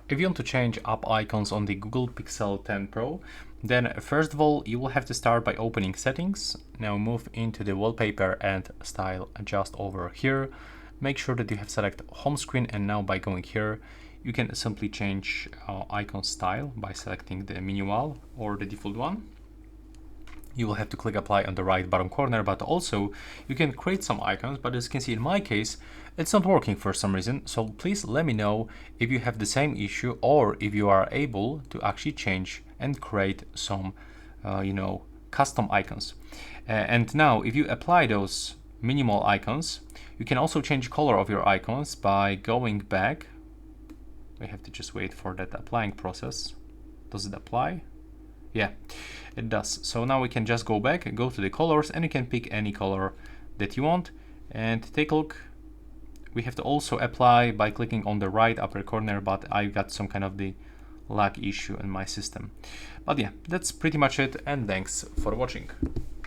If you want to change app icons on the Google Pixel 10 Pro, then first of all, you will have to start by opening settings. Now move into the wallpaper and style adjust over here. Make sure that you have select home screen, and now by going here, you can simply change icon style by selecting the minimal or the default one. You will have to click apply on the right bottom corner, but also you can create some icons, but as you can see in my case, it's not working for some reason. So please let me know if you have the same issue or if you are able to actually change and create some, custom icons. And now if you apply those minimal icons, you can also change color of your icons by going back. We have to just wait for that applying process. Does it apply? Yeah, it does. So now we can just go back and go to the colors, and you can pick any color that you want and take a look. We have to also apply by clicking on the right upper corner, but I got some kind of the lag issue in my system. But yeah, that's pretty much it, and thanks for watching.